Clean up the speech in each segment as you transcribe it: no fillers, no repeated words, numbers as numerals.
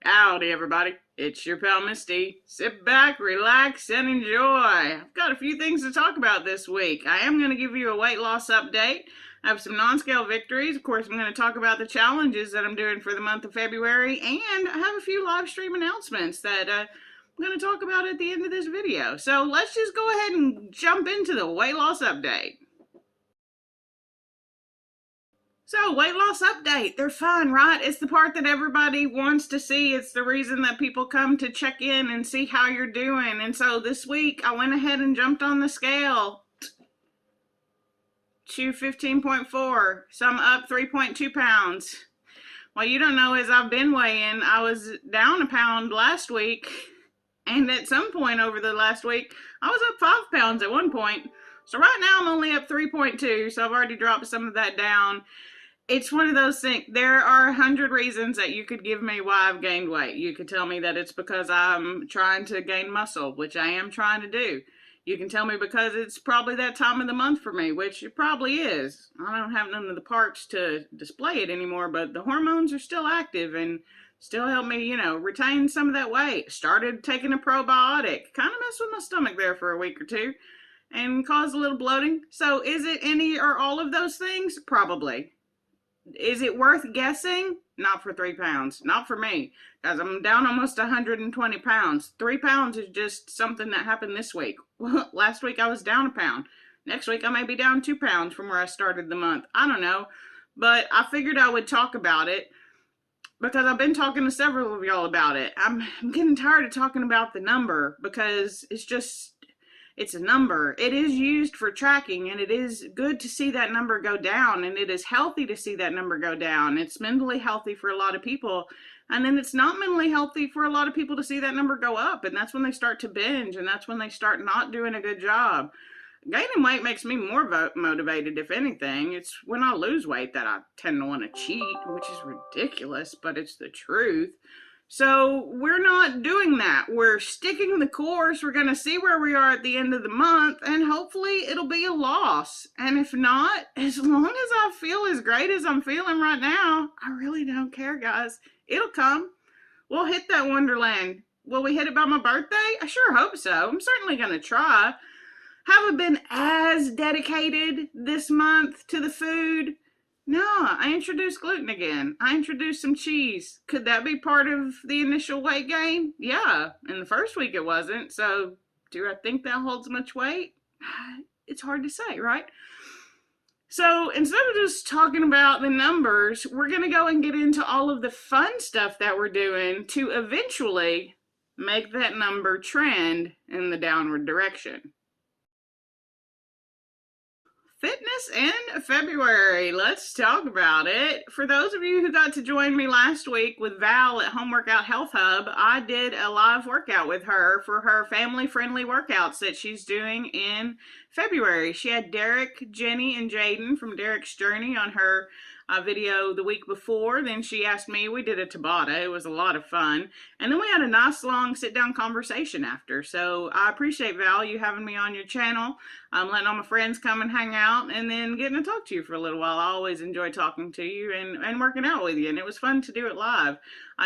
Howdy everybody, it's your pal Misty. Sit back, relax, and enjoy. I've got a few things to talk about this week. I am going to give you a weight loss update. I have some non-scale victories. Of course, I'm going to talk about the challenges that I'm doing for the month of February, and I have a few live stream announcements that I'm going to talk about at the end of this video. So let's just go ahead and jump into the weight loss update. So, weight loss update. They're fun, right? It's the part that everybody wants to see. It's the reason that people come to check in and see how you're doing. And so this week, I went ahead and jumped on the scale to 15.4. So I'm up 3.2 pounds. What you don't know is I've been weighing. I was down a pound last week. And at some point over the last week, I was up 5 pounds at one point. So right now I'm only up 3.2. So I've already dropped some of that down. It's one of those things. There are 100 reasons that you could give me why I've gained weight. You could tell me that it's because I'm trying to gain muscle, which I am trying to do. You can tell me because it's probably that time of the month for me, which it probably is. I don't have none of the parts to display it anymore, but the hormones are still active and still help me, retain some of that weight. Started taking a probiotic. Kind of messed with my stomach there for a week or two and caused a little bloating. So is it any or all of those things? Probably. Is it worth guessing? Not for 3 pounds. Not for me. Because I'm down almost 120 pounds. 3 pounds is just something that happened this week. Last week I was down a pound. Next week I may be down 2 pounds from where I started the month. I don't know. But I figured I would talk about it because I've been talking to several of y'all about it. I'm getting tired of talking about the number because it's a number. It is used for tracking, and it is good to see that number go down, and it is healthy to see that number go down. It's mentally healthy for a lot of people, and then it's not mentally healthy for a lot of people to see that number go up, and that's when they start to binge, and that's when they start not doing a good job. Gaining weight makes me more motivated, if anything. It's when I lose weight that I tend to want to cheat, which is ridiculous, but it's the truth. So we're not doing that. We're sticking the course. We're going to see where we are at the end of the month, and hopefully it'll be a loss. And if not, as long as I feel as great as I'm feeling right now, I really don't care, guys. It'll come. We'll hit that wonderland. Will we hit it by my birthday? I sure hope so. I'm certainly going to try. Haven't been as dedicated this month to the food. No, I introduced gluten again. I introduced some cheese. Could that be part of the initial weight gain? Yeah, in the first week it wasn't. So do I think that holds much weight? It's hard to say, right? So instead of just talking about the numbers, we're going to go and get into all of the fun stuff that we're doing to eventually make that number trend in the downward direction. Fitness in February. Let's talk about it. For those of you who got to join me last week with Val at Home Workout Health Hub, I did a live workout with her for her family-friendly workouts that she's doing in February. She had Derek, Jenny, and Jaden from Derek's Journey on her video the week before. Then she asked me. We did a Tabata. It was a lot of fun. And then we had a nice long sit-down conversation after. So I appreciate, Val, you having me on your channel. I'm letting all my friends come and hang out and then getting to talk to you for a little while. I always enjoy talking to you and working out with you, and it was fun to do it live.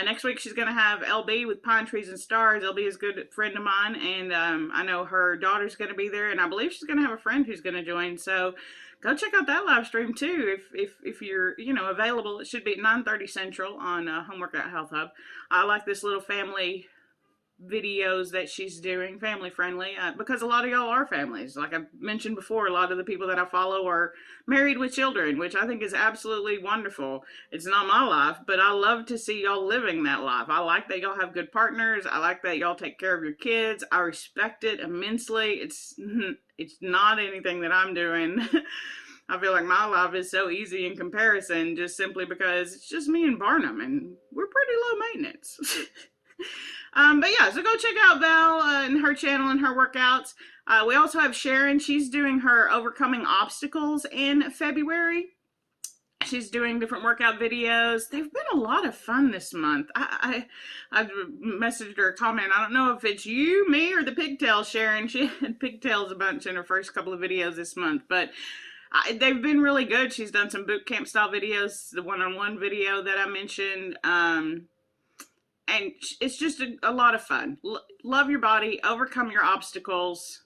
Next week she's going to have LB with Pine Trees and Stars. LB is a good friend of mine, and I know her daughter's going to be there, and I believe she's going to have a friend who's going to join. So go check out that live stream too if you're available. It should be at 9:30 Central on Home Workout Health Hub. I like this little family videos that she's doing, family friendly, because a lot of y'all are families. Like I mentioned before, a lot of the people that I follow are married with children, which I think is absolutely wonderful. It's not my life, but I love to see y'all living that life. I like that y'all have good partners. I like that y'all take care of your kids. I respect it immensely. It's not anything that I'm doing. I feel like my life is so easy in comparison, just simply because it's just me and Barnum, and we're pretty low maintenance. But yeah, so go check out Val and her channel and her workouts. We also have Sharon. She's doing her overcoming obstacles in February. She's doing different workout videos. They've been a lot of fun this month. I messaged her a comment. I don't know if it's you, me, or the pigtails, Sharon. She had pigtails a bunch in her first couple of videos this month, but they've been really good. She's done some boot camp style videos, the one-on-one video that I mentioned. and it's just a lot of fun. Love your body, overcome your obstacles.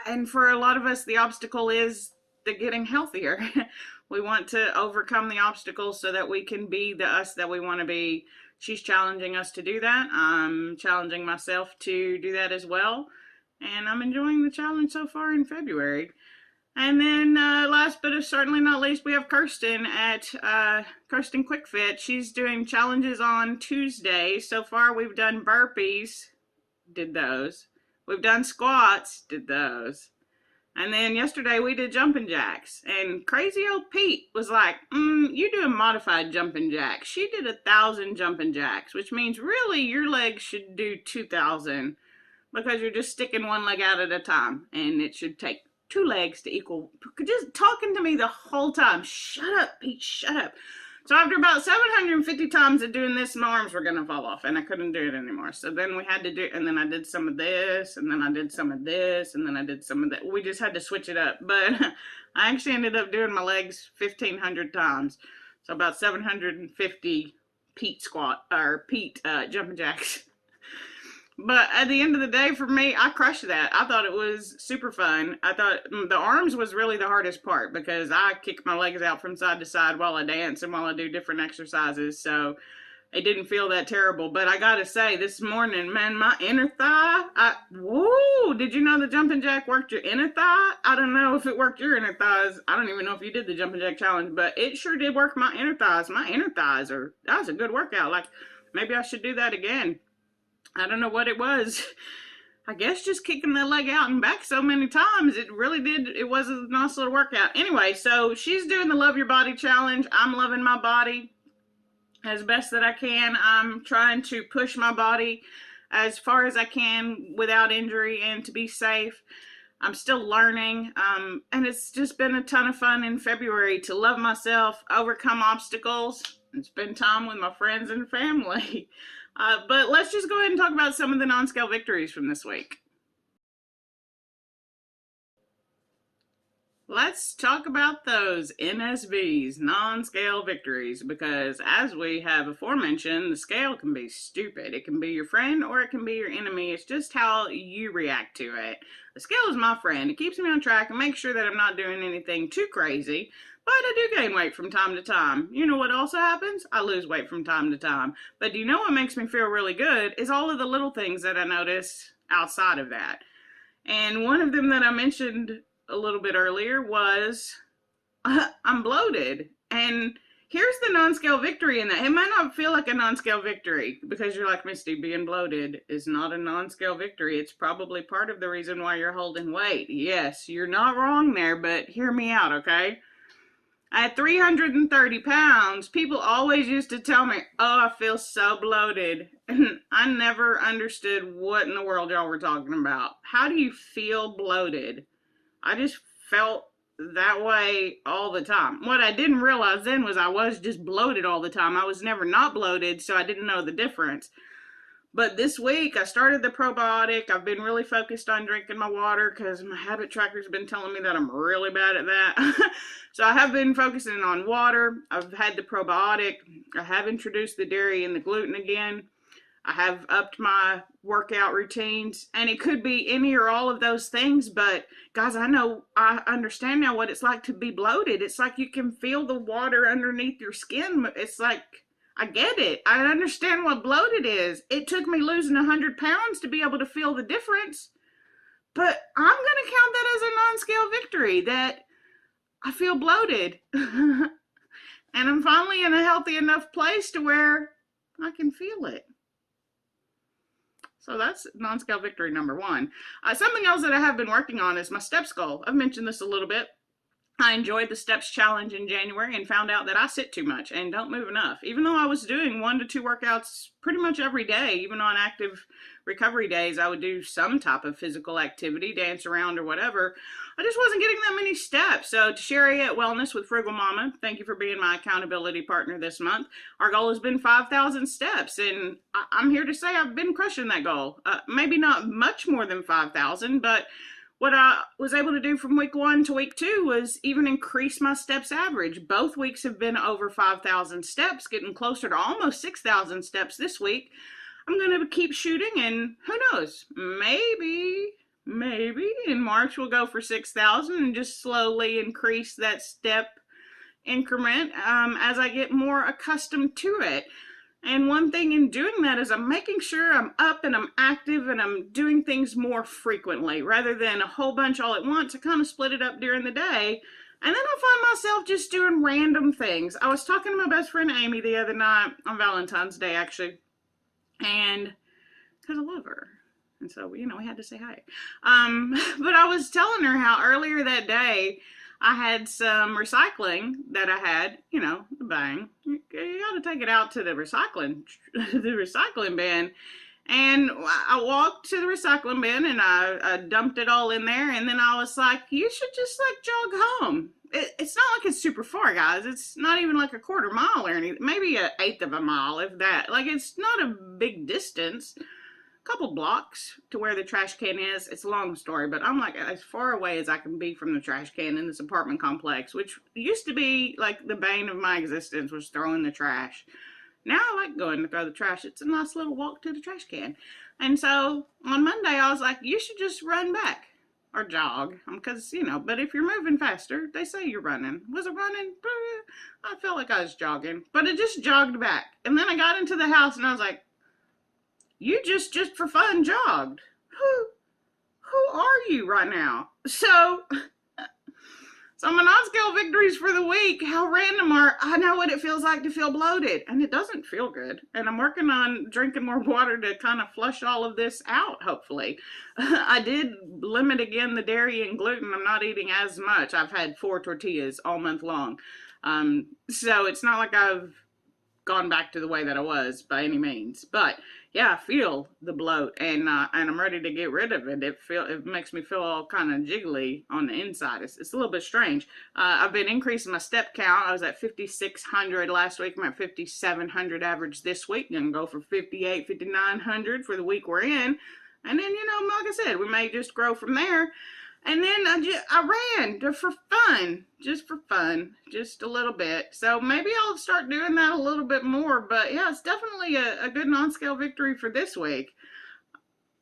And for a lot of us, the obstacle is the getting healthier. We want to overcome the obstacles so that we can be the us that we want to be. She's challenging us to do that. I'm challenging myself to do that as well. And I'm enjoying the challenge so far in February. And then last but certainly not least, we have Kirsten at Kirsten Quick Fit. She's doing challenges on Tuesday. So far we've done burpees, did those. We've done squats, did those. And then yesterday we did jumping jacks. And crazy old Pete was like, you do a modified jumping jack. She did 1,000 jumping jacks, which means really your legs should do 2,000 because you're just sticking one leg out at a time. And it should take 2 legs to equal, just talking to me the whole time. Shut up, Pete, shut up. So after about 750 times of doing this, my arms were going to fall off, and I couldn't do it anymore. So then we had to do, and then I did some of this, and then I did some of this, and then I did some of that. We just had to switch it up. But I actually ended up doing my legs 1,500 times. So about 750 Pete jumping jacks. But at the end of the day, for me, I crushed that. I thought it was super fun. I thought the arms was really the hardest part because I kick my legs out from side to side while I dance and while I do different exercises. So it didn't feel that terrible. But I got to say, this morning, man, my inner thigh, whoa, did you know the jumping jack worked your inner thigh? I don't know if it worked your inner thighs. I don't even know if you did the jumping jack challenge, but it sure did work my inner thighs. My inner thighs that was a good workout. Like, maybe I should do that again. I don't know what it was. I guess just kicking the leg out and back so many times, it really did, it was a nice little workout. Anyway, so she's doing the Love Your Body Challenge. I'm loving my body as best that I can. I'm trying to push my body as far as I can without injury and to be safe. I'm still learning, and it's just been a ton of fun in February to love myself, overcome obstacles, and spend time with my friends and family. But let's just go ahead and talk about some of the non-scale victories from this week. Let's talk about those NSVs, non-scale victories, because as we have aforementioned, the scale can be stupid. It can be your friend or it can be your enemy. It's just how you react to it. The scale is my friend. It keeps me on track and makes sure that I'm not doing anything too crazy. But I do gain weight from time to time. You know what also happens? I lose weight from time to time. But do you know what makes me feel really good is all of the little things that I notice outside of that. And one of them that I mentioned a little bit earlier was I'm bloated. And here's the non-scale victory in that. It might not feel like a non-scale victory because you're like, Misty, being bloated is not a non-scale victory. It's probably part of the reason why you're holding weight. Yes, you're not wrong there, but hear me out, okay? At 330 pounds, people always used to tell me, oh, I feel so bloated. And I never understood what in the world y'all were talking about. How do you feel bloated? I just felt that way all the time. What I didn't realize then was I was just bloated all the time. I was never not bloated, so I didn't know the difference. But this week, I started the probiotic. I've been really focused on drinking my water because my habit tracker's been telling me that I'm really bad at that. So I have been focusing on water. I've had the probiotic. I have introduced the dairy and the gluten again. I have upped my workout routines. And it could be any or all of those things. But guys, I understand now what it's like to be bloated. It's like you can feel the water underneath your skin. It's like, I get it. I understand what bloated is. It took me losing 100 pounds to be able to feel the difference. But I'm going to count that as a non-scale victory, that I feel bloated. And I'm finally in a healthy enough place to where I can feel it. So that's non-scale victory number 1. Something else that I have been working on is my steps goal. I've mentioned this a little bit. I enjoyed the steps challenge in January and found out that I sit too much and don't move enough. Even though I was doing 1 to 2 workouts pretty much every day, even on active recovery days, I would do some type of physical activity, dance around or whatever. I just wasn't getting that many steps. So to Sherry at Wellness with Frugal Mama, thank you for being my accountability partner this month. Our goal has been 5,000 steps, and I'm here to say I've been crushing that goal. Maybe not much more than 5,000, but what I was able to do from week 1 to week 2 was even increase my steps average. Both weeks have been over 5,000 steps, getting closer to almost 6,000 steps this week. I'm going to keep shooting, and who knows, maybe in March we'll go for 6,000 and just slowly increase that step increment as I get more accustomed to it. And one thing in doing that is I'm making sure I'm up and I'm active and I'm doing things more frequently rather than a whole bunch all at once. I kind of split it up during the day. And then I find myself just doing random things. I was talking to my best friend Amy the other night on Valentine's Day, actually. And because I love her. And so, we had to say hi. But I was telling her how earlier that day I had some recycling that I had, the bang. You got to take it out to the recycling bin. And I walked to the recycling bin and I dumped it all in there. And then I was like, you should just jog home. It's not like it's super far, guys. It's not even like a quarter mile or anything. Maybe an eighth of a mile, if that. It's not a big distance. Couple blocks to where the trash can is. It's a long story, but I'm as far away as I can be from the trash can in this apartment complex, which used to be the bane of my existence, was throwing the trash. Now I like going to throw the trash. It's a nice little walk to the trash can. And so on Monday I was like, you should just run back or jog, because but if you're moving faster, they say you're running. Was it running? I felt like I was jogging, but I just jogged back. And then I got into the house and I was like, you just for fun jogged. Who are you right now? So my non-scale victories for the week, how random are, I know what it feels like to feel bloated, and it doesn't feel good. And I'm working on drinking more water to kind of flush all of this out, hopefully. I did limit again the dairy and gluten. I'm not eating as much. I've had 4 tortillas all month long. So it's not like I've gone back to the way that I was by any means. But yeah, I feel the bloat, and I'm ready to get rid of it. It makes me feel all kind of jiggly on the inside. It's a little bit strange. I've been increasing my step count. I was at 5,600 last week. I'm at 5,700 average this week. Gonna go for 58, 5,900 for the week we're in. And then, like I said, we may just grow from there. And then I ran just for fun, just a little bit. So maybe I'll start doing that a little bit more. But yeah, it's definitely a good non-scale victory for this week.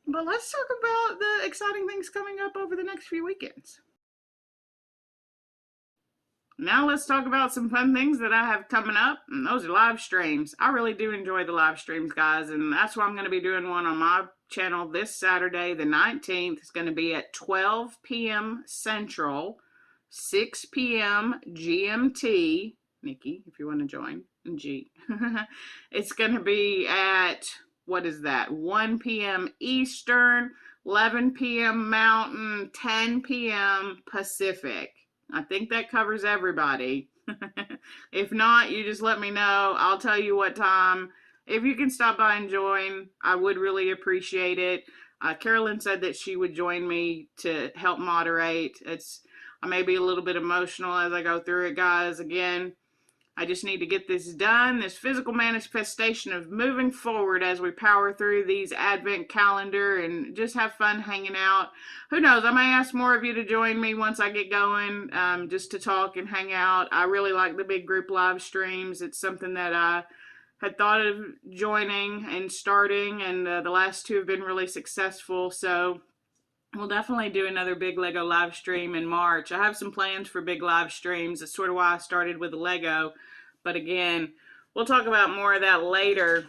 But let's talk about the exciting things coming up over the next few weekends. Now let's talk about some fun things that I have coming up, and those are live streams. I really do enjoy the live streams, guys, and that's why I'm going to be doing one on my channel this Saturday, the 19th. It's going to be at 12 p.m. Central, 6 p.m. GMT. Nikki, if you want to join, G. It's going to be at, 1 p.m. Eastern, 11 p.m. Mountain, 10 p.m. Pacific. I think that covers everybody. If not, you just let me know. I'll tell you what time. If you can stop by and join, I would really appreciate it. Carolyn said that she would join me to help moderate. I may be a little bit emotional as I go through it, guys. Again, I just need to get this done, this physical manifestation of moving forward as we power through these advent calendar and just have fun hanging out. Who knows, I may ask more of you to join me once I get going, just to talk and hang out. I really like the big group live streams. It's something that I had thought of joining and starting, and the last 2 have been really successful. So we'll definitely do another big Lego live stream in March. I have some plans for big live streams. That's sort of why I started with the Lego. But again, we'll talk about more of that later.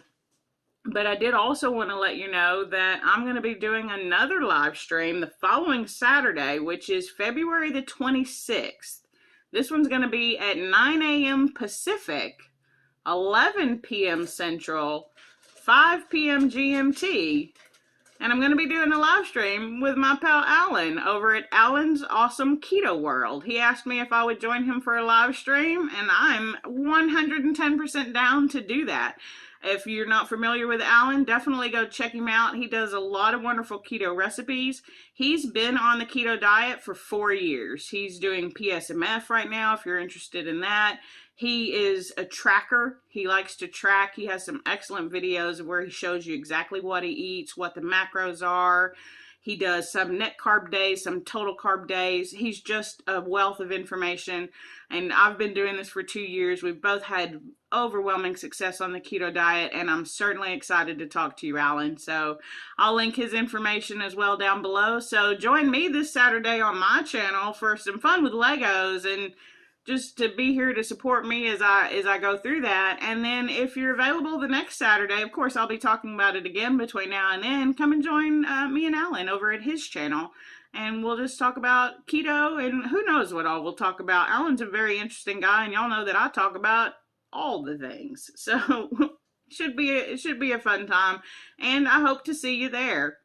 But I did also want to let you know that I'm going to be doing another live stream the following Saturday, which is February the 26th. This one's going to be at 9 a.m. Pacific, 11 p.m. Central, 5 p.m. GMT. And I'm going to be doing a live stream with my pal Alan over at Alan's Awesome Keto World. He asked me if I would join him for a live stream, and I'm 110% down to do that. If you're not familiar with Alan, definitely go check him out. He does a lot of wonderful keto recipes. He's been on the keto diet for 4 years. He's doing PSMF right now, if you're interested in that. He is a tracker. He likes to track. He has some excellent videos where he shows you exactly what he eats, what the macros are. He does some net carb days, some total carb days. He's just a wealth of information. And I've been doing this for 2 years. We've both had overwhelming success on the keto diet, and I'm certainly excited to talk to you, Alan. So I'll link his information as well down below. So join me this Saturday on my channel for some fun with Legos, and just to be here to support me as I go through that. And then if you're available the next Saturday, of course, I'll be talking about it again between now and then. Come and join me and Alan over at his channel, and we'll just talk about keto, and who knows what all we'll talk about. Alan's a very interesting guy, and y'all know that I talk about all the things. So it should be a fun time, and I hope to see you there.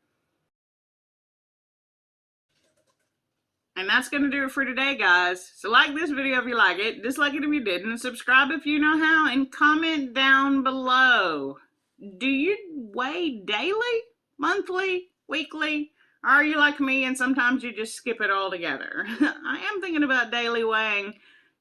And that's going to do it for today, guys. So like this video if you like it, dislike it if you didn't, subscribe if you know how, and comment down below. Do you weigh daily, monthly, weekly? Or are you like me and sometimes you just skip it all together? I am thinking about daily weighing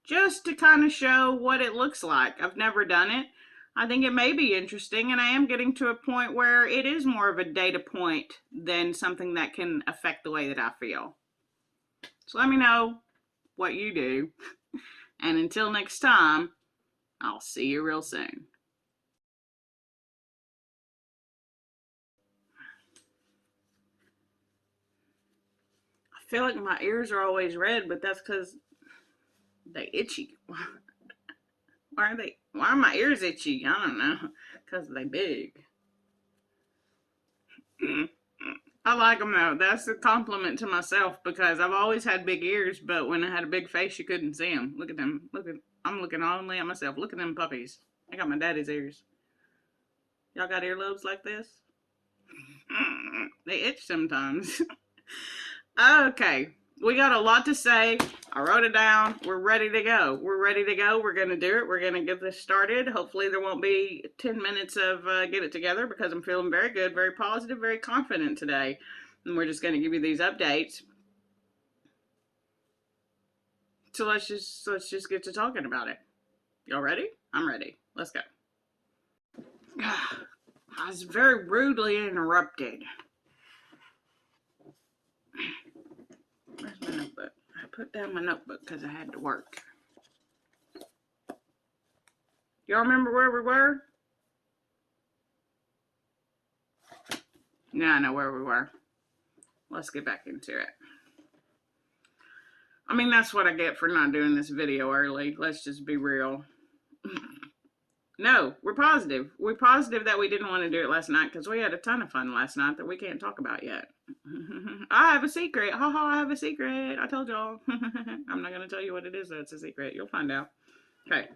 just to kind of show what it looks like. I've never done it. I think it may be interesting, and I am getting to a point where it is more of a data point than something that can affect the way that I feel. So let me know what you do. And until next time, I'll see you real soon. I feel like my ears are always red, but that's because they itchy. Why are my ears itchy? I don't know. Because they big. I like them though. That's a compliment to myself, because I've always had big ears, but when I had a big face, you couldn't see them. Look at them. I'm looking only at myself. Look at them puppies. I got my daddy's ears. Y'all got earlobes like this? They itch sometimes. Okay. We got a lot to say. I wrote it down. We're ready to go. We're ready to go. We're going to do it. We're going to get this started. Hopefully there won't be 10 minutes of get it together, because I'm feeling very good, very positive, very confident today. And we're just going to give you these updates. So let's just get to talking about it. Y'all ready? I'm ready. Let's go. I was very rudely interrupted. Where's my notebook? I put down my notebook because I had to work. Y'all remember where we were? Now I know where we were. Let's get back into it. I mean, that's what I get for not doing this video early. Let's just be real. No, we're positive. We're positive that we didn't want to do it last night because we had a ton of fun last night that we can't talk about yet. I have a secret. Ha ha, I have a secret. I told y'all. I'm not going to tell you what it is. That's a secret. You'll find out. Okay.